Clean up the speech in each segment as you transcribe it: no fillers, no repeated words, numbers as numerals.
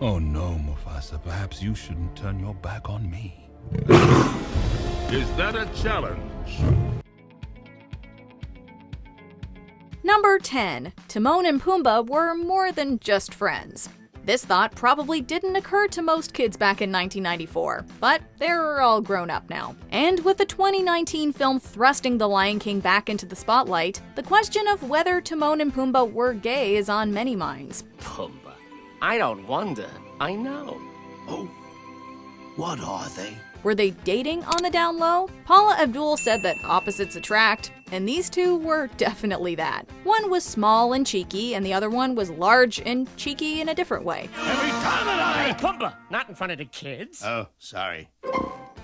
Oh no, Mufasa, perhaps you shouldn't turn your back on me. Is that a challenge? Number 10. Timon and Pumbaa were more than just friends. This thought probably didn't occur to most kids back in 1994, but they're all grown up now. And with the 2019 film thrusting The Lion King back into the spotlight, the question of whether Timon and Pumbaa were gay is on many minds. Pumbaa. I don't wonder. I know. Oh, what are they? Were they dating on the down low? Paula Abdul said that opposites attract, and these two were definitely that. One was small and cheeky, and the other one was large and cheeky in a different way. Every time that Hey, Pumbaa! Not in front of the kids. Oh, sorry.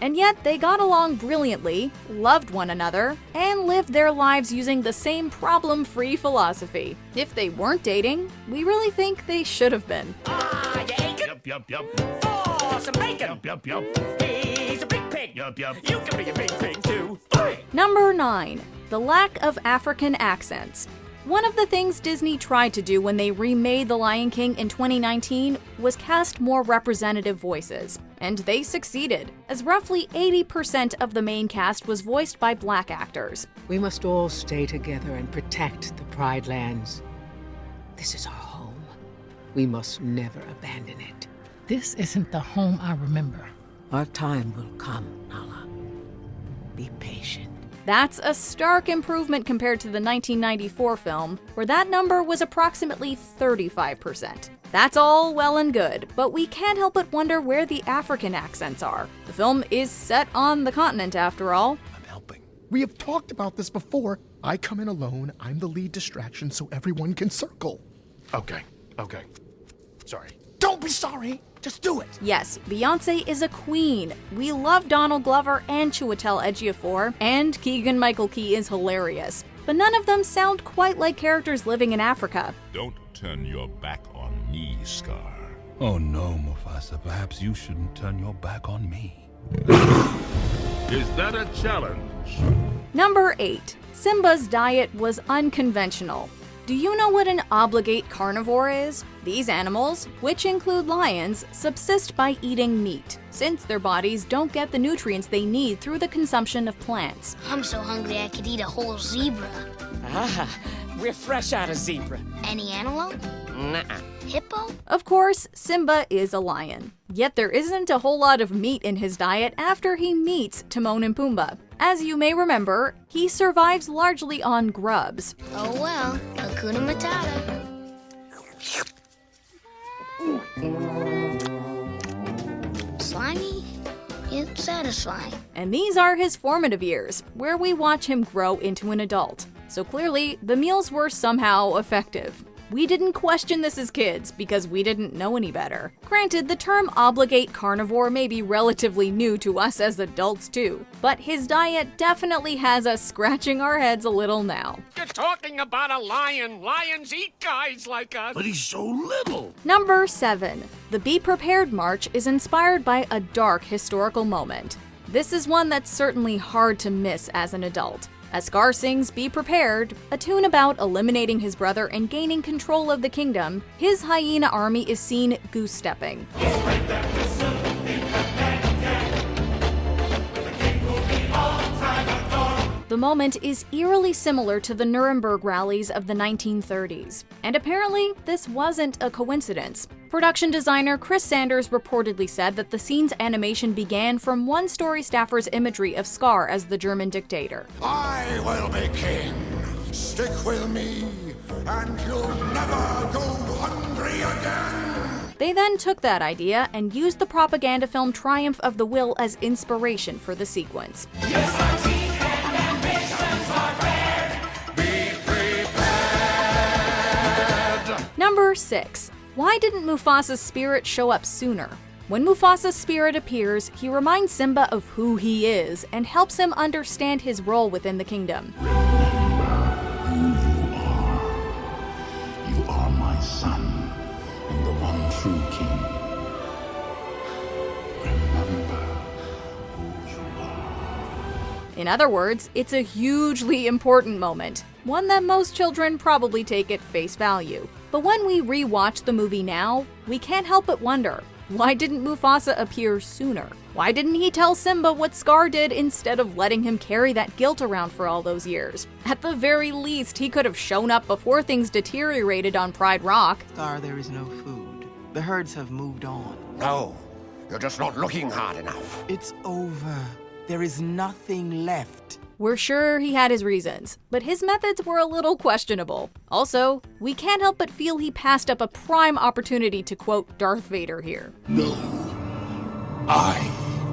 And yet they got along brilliantly, loved one another, and lived their lives using the same problem-free philosophy. If they weren't dating, we really think they should have been. Ah, you ain't Yup, yup, yup. Oh, some bacon. Yup, yup, yup. He's a big pig. Yup, yup. You can be a big pig too. Number 9. The lack of African accents. One of the things Disney tried to do when they remade The Lion King in 2019 was cast more representative voices. And they succeeded, as roughly 80% of the main cast was voiced by black actors. We must all stay together and protect the Pride Lands. This is our home. We must never abandon it. This isn't the home I remember. Our time will come, Nala. Be patient. That's a stark improvement compared to the 1994 film, where that number was approximately 35%. That's all well and good, but we can't help but wonder where the African accents are. The film is set on the continent, after all. I'm helping. We have talked about this before. I come in alone, I'm the lead distraction so everyone can circle. Okay. Sorry. Don't be sorry, just do it. Yes, Beyoncé is a queen. We love Donald Glover and Chiwetel Ejiofor, and Keegan-Michael Key is hilarious. But none of them sound quite like characters living in Africa. Don't turn your back on me, Scar. Oh no, Mufasa, perhaps you shouldn't turn your back on me. Is that a challenge? Number 8. Simba's diet was unconventional. Do you know what an obligate carnivore is? These animals, which include lions, subsist by eating meat, since their bodies don't get the nutrients they need through the consumption of plants. I'm so hungry I could eat a whole zebra. Ah, we're fresh out of zebra. Any antelope? Nuh-uh. Hippo? Of course, Simba is a lion. Yet there isn't a whole lot of meat in his diet after he meets Timon and Pumbaa. As you may remember, he survives largely on grubs. Oh well, Hakuna Matata. Slimy, yet satisfying. And these are his formative years, where we watch him grow into an adult. So clearly, the meals were somehow effective. We didn't question this as kids because we didn't know any better. Granted, the term obligate carnivore may be relatively new to us as adults too, but his diet definitely has us scratching our heads a little now. You're talking about a lion. Lions eat guys like us. But he's so little. Number 7. The Be Prepared March is inspired by a dark historical moment. This is one that's certainly hard to miss as an adult. As Scar sings Be Prepared, a tune about eliminating his brother and gaining control of the kingdom, his hyena army is seen goose-stepping. The moment is eerily similar to the Nuremberg rallies of the 1930s. And apparently, this wasn't a coincidence. Production designer Chris Sanders reportedly said that the scene's animation began from one story staffer's imagery of Scar as the German dictator. I will be king. Stick with me, and you'll never go hungry again. They then took that idea and used the propaganda film Triumph of the Will as inspiration for the sequence. Number 6. Why didn't Mufasa's spirit show up sooner? When Mufasa's spirit appears, he reminds Simba of who he is and helps him understand his role within the kingdom. Remember who you are. You are my son and the one true king. Remember who you are. In other words, it's a hugely important moment, one that most children probably take at face value. But when we re-watch the movie now, we can't help but wonder, why didn't Mufasa appear sooner? Why didn't he tell Simba what Scar did instead of letting him carry that guilt around for all those years? At the very least, he could have shown up before things deteriorated on Pride Rock. Scar, there is no food. The herds have moved on. No, you're just not looking hard enough. It's over. There is nothing left. We're sure he had his reasons, but his methods were a little questionable. Also, we can't help but feel he passed up a prime opportunity to quote Darth Vader here. No, I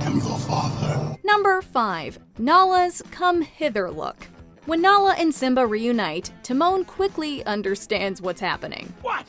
am your father. Number 5. Nala's come hither look. When Nala and Simba reunite, Timon quickly understands what's happening. What?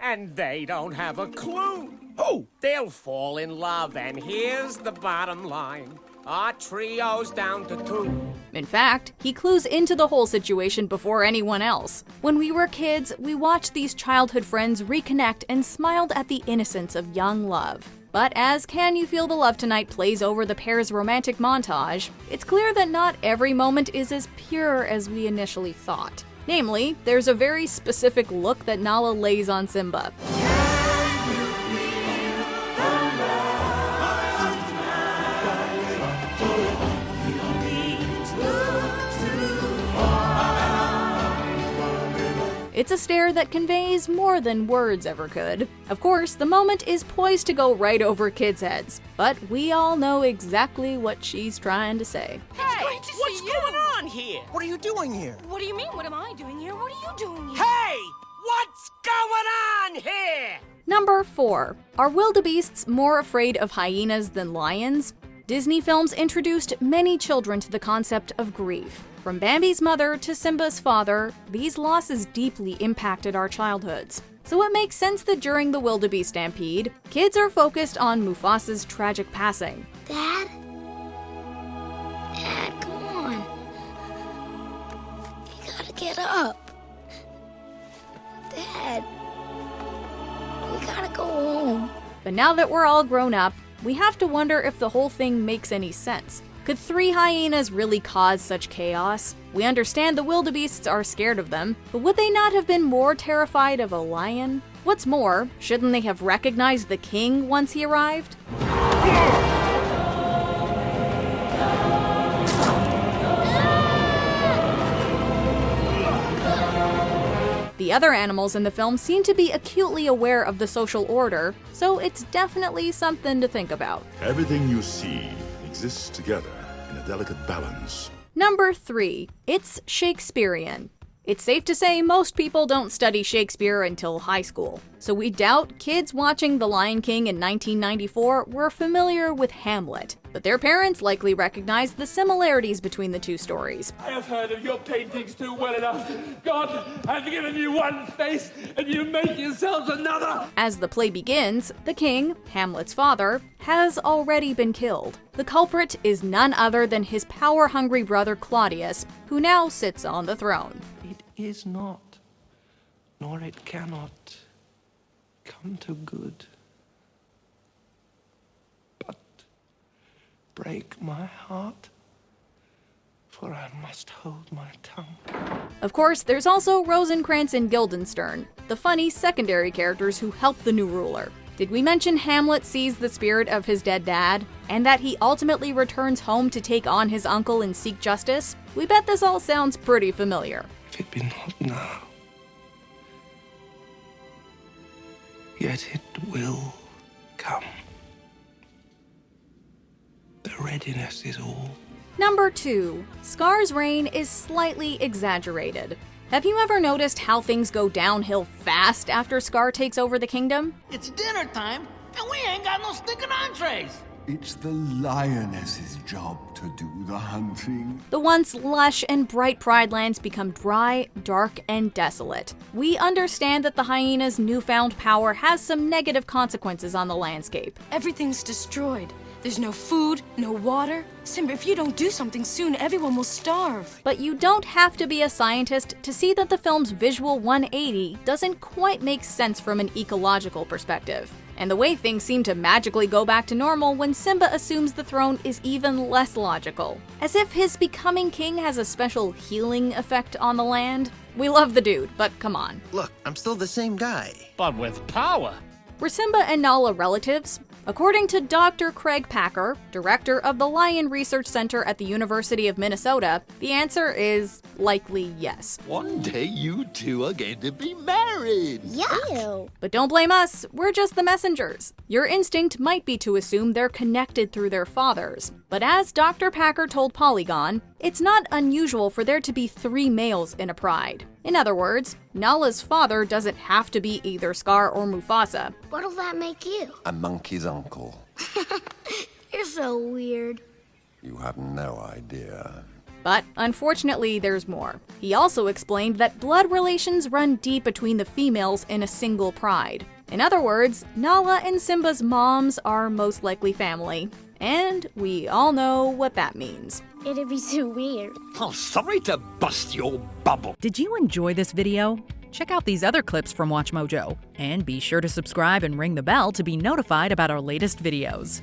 And they don't have a clue. Oh, they'll fall in love, and here's the bottom line. Our trio's down to 2. In fact, he clues into the whole situation before anyone else. When we were kids, we watched these childhood friends reconnect and smiled at the innocence of young love. But as Can You Feel the Love Tonight plays over the pair's romantic montage, it's clear that not every moment is as pure as we initially thought. Namely, there's a very specific look that Nala lays on Simba. It's a stare that conveys more than words ever could. Of course, the moment is poised to go right over kids' heads, but we all know exactly what she's trying to say. Hey, what's going on here? What are you doing here? What do you mean? What am I doing here? What are you doing here? Hey, what's going on here? Number 4. Are wildebeests more afraid of hyenas than lions? Disney films introduced many children to the concept of grief. From Bambi's mother to Simba's father, these losses deeply impacted our childhoods. So it makes sense that during the wildebeest stampede, kids are focused on Mufasa's tragic passing. Dad? Dad, come on. You gotta get up. Dad, we gotta go home. But now that we're all grown up, we have to wonder if the whole thing makes any sense. Could 3 hyenas really cause such chaos? We understand the wildebeests are scared of them, but would they not have been more terrified of a lion? What's more, shouldn't they have recognized the king once he arrived? The other animals in the film seem to be acutely aware of the social order, so it's definitely something to think about. Everything you see exists together in a delicate balance. Number 3. It's Shakespearean. It's safe to say most people don't study Shakespeare until high school, so we doubt kids watching The Lion King in 1994 were familiar with Hamlet, but their parents likely recognized the similarities between the two stories. I have heard of your paintings too well enough. God has given you one face, and you make yourselves another! As the play begins, the king, Hamlet's father, has already been killed. The culprit is none other than his power-hungry brother Claudius, who now sits on the throne. It is not, nor it cannot, come to good, but break my heart, for I must hold my tongue. Of course, there's also Rosencrantz and Guildenstern, the funny secondary characters who help the new ruler. Did we mention Hamlet sees the spirit of his dead dad, and that he ultimately returns home to take on his uncle and seek justice? We bet this all sounds pretty familiar. If it be not now, yet it will come. The readiness is all. Number 2. Scar's reign is slightly exaggerated. Have you ever noticed how things go downhill fast after Scar takes over the kingdom? It's dinner time, and we ain't got no stinking entrees. It's the lioness's job to do the hunting. The once lush and bright Pride Lands become dry, dark, and desolate. We understand that the hyena's newfound power has some negative consequences on the landscape. Everything's destroyed. There's no food, no water. Simba, if you don't do something soon, everyone will starve. But you don't have to be a scientist to see that the film's visual 180 doesn't quite make sense from an ecological perspective. And the way things seem to magically go back to normal when Simba assumes the throne is even less logical. As if his becoming king has a special healing effect on the land. We love the dude, but come on. Look, I'm still the same guy. But with power. Were Simba and Nala relatives? According to Dr. Craig Packer, director of the Lion Research Center at the University of Minnesota, the answer is likely yes. One day you two are going to be married. Yuck. But don't blame us, we're just the messengers. Your instinct might be to assume they're connected through their fathers. But as Dr. Packer told Polygon, it's not unusual for there to be 3 males in a pride. In other words, Nala's father doesn't have to be either Scar or Mufasa. What'll that make you? A monkey's uncle. You're so weird. You have no idea. But unfortunately, there's more. He also explained that blood relations run deep between the females in a single pride. In other words, Nala and Simba's moms are most likely family. And we all know what that means. It'd be too weird. Oh, sorry to bust your bubble. Did you enjoy this video? Check out these other clips from MsMojo. And be sure to subscribe and ring the bell to be notified about our latest videos.